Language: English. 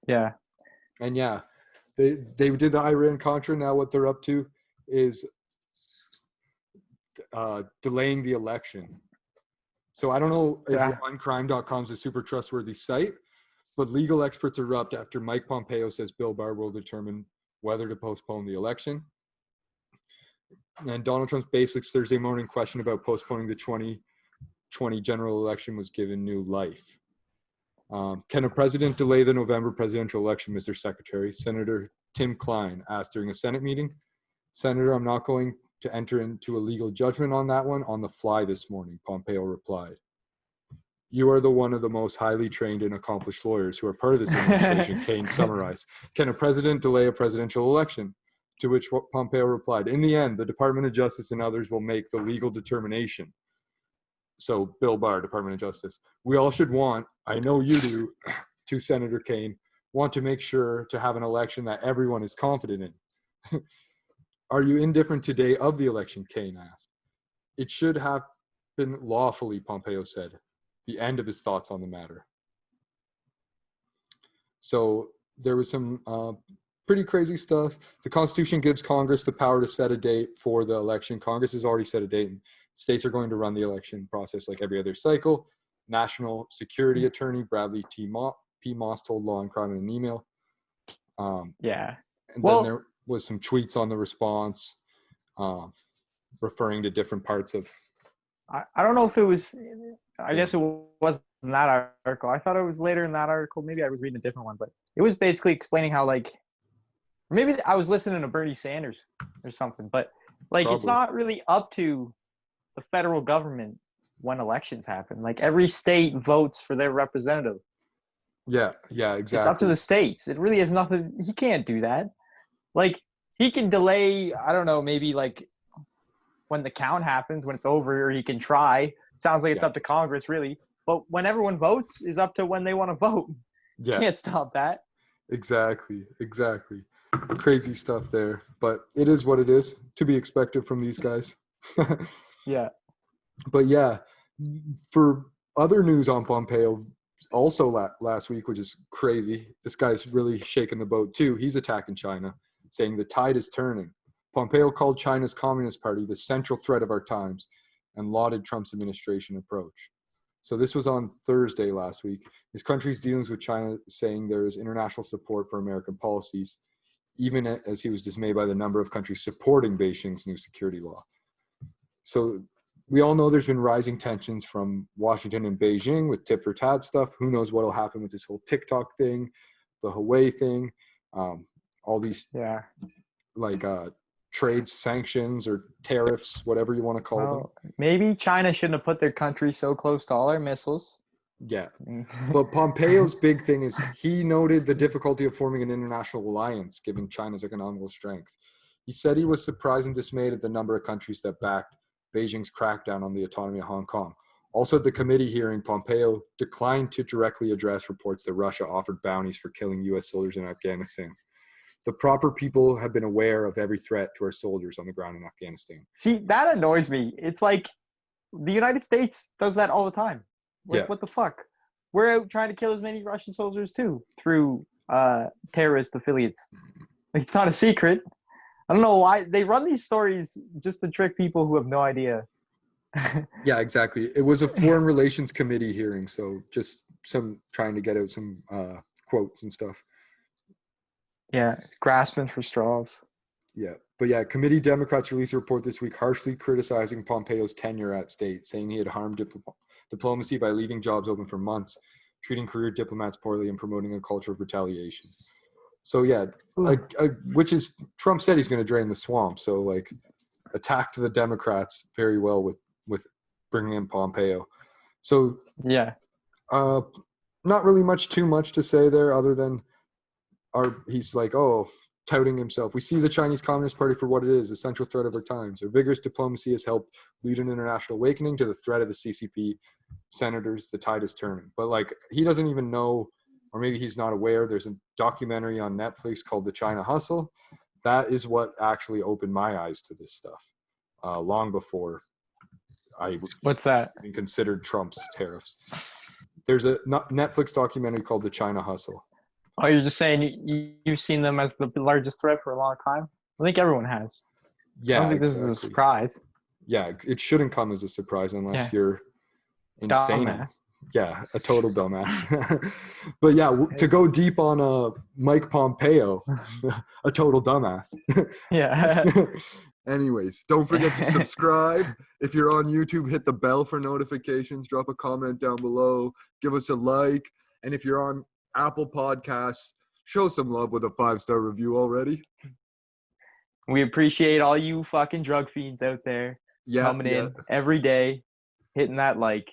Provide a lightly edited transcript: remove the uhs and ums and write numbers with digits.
Yeah. And yeah, they did the Iran-Contra. Now what they're up to is delaying the election. So I don't know if OneCrime.com is a super trustworthy site, but legal experts erupt after Mike Pompeo says Bill Barr will determine whether to postpone the election. And Donald Trump's basic Thursday morning question about postponing the 2020 general election was given new life. Can a president delay the November presidential election, Mr. Secretary? Senator Tim Klein asked during a Senate meeting. Senator, I'm not going to enter into a legal judgment on that one on the fly this morning, Pompeo replied. You are one of the most highly trained and accomplished lawyers who are part of this administration, Kane summarized. Can a president delay a presidential election? To which Pompeo replied, in the end, the Department of Justice and others will make the legal determination. So Bill Barr, Department of Justice. We all should want, I know you do, to Senator Kane, want to make sure to have an election that everyone is confident in. Are you indifferent today of the election, Kane asked. It should have been lawfully, Pompeo said. The end of his thoughts on the matter. So there was some pretty crazy stuff. The Constitution gives Congress the power to set a date for the election. Congress has already set a date, and states are going to run the election process like every other cycle. National Security Attorney Bradley P. Moss told Law and Crime in an email. Yeah. And then there was some tweets on the response referring to different parts of. I don't know if it was, I guess it wasn't in that article. I thought it was later in that article. Maybe I was reading a different one, but it was basically explaining how, like, maybe I was listening to Bernie Sanders or something, but like, It's not really up to the federal government when elections happen. Like, every state votes for their representative. Yeah, exactly. It's up to the states. It really has nothing. He can't do that. Like, he can delay, I don't know, maybe like when the count happens, when it's over, he can try. It sounds like it's up to Congress, really. But when everyone votes is up to when they want to vote. Yeah. Can't stop that. Exactly. Crazy stuff there. But it is what it is, to be expected from these guys. Yeah. But yeah, for other news on Pompeo, also last week, which is crazy, this guy's really shaking the boat too. He's attacking China, saying the tide is turning. Pompeo called China's Communist Party the central threat of our times and lauded Trump's administration approach. So this was on Thursday last week. His country's dealings with China, saying there is international support for American policies, even as he was dismayed by the number of countries supporting Beijing's new security law. So we all know there's been rising tensions from Washington and Beijing with tit for tat stuff. Who knows what will happen with this whole TikTok thing, the Huawei thing, all these trade sanctions or tariffs, whatever you want to call them. Maybe China shouldn't have put their country so close to all our missiles. Yeah. But Pompeo's big thing is he noted the difficulty of forming an international alliance, given China's economical strength. He said he was surprised and dismayed at the number of countries that backed Beijing's crackdown on the autonomy of Hong Kong. Also, at the committee hearing, Pompeo declined to directly address reports that Russia offered bounties for killing U.S. soldiers in Afghanistan. The proper people have been aware of every threat to our soldiers on the ground in Afghanistan. See, that annoys me. It's like the United States does that all the time. Like, what the fuck? We're out trying to kill as many Russian soldiers too through terrorist affiliates. It's not a secret. I don't know why they run these stories just to trick people who have no idea. Yeah, exactly. It was a Foreign Relations Committee hearing, so just trying to get out some quotes and stuff. Yeah, grasping for straws. Yeah, but yeah, committee Democrats released a report this week harshly criticizing Pompeo's tenure at state, saying he had harmed diplomacy by leaving jobs open for months, treating career diplomats poorly, and promoting a culture of retaliation. So yeah, which is Trump said he's going to drain the swamp. So like, attacked the Democrats very well with bringing in Pompeo. So yeah, not really too much to say there other than he's like, touting himself. We see the Chinese Communist Party for what it is, a central threat of our times. Our vigorous diplomacy has helped lead an international awakening to the threat of the CCP senators. The tide is turning. But like, he doesn't even know, or maybe he's not aware, there's a documentary on Netflix called The China Hustle. That is what actually opened my eyes to this stuff long before I What's that? even considered Trump's tariffs. There's a Netflix documentary called The China Hustle. Oh, you're just saying you've seen them as the largest threat for a long time? I think everyone has. I don't Yeah, think this is a exactly. surprise. Yeah, it shouldn't come as a surprise Yeah, unless you're insane. dumbass. Yeah, a total dumbass. But yeah, to go deep on Mike Pompeo, a total dumbass. Yeah. Anyways, don't forget to subscribe. If you're on YouTube, hit the bell for notifications. Drop a comment down below. Give us a like. And if you're on Apple Podcasts, show some love with a 5-star review already. We appreciate all you fucking drug fiends out there Yeah, coming yeah. in every day, hitting that like.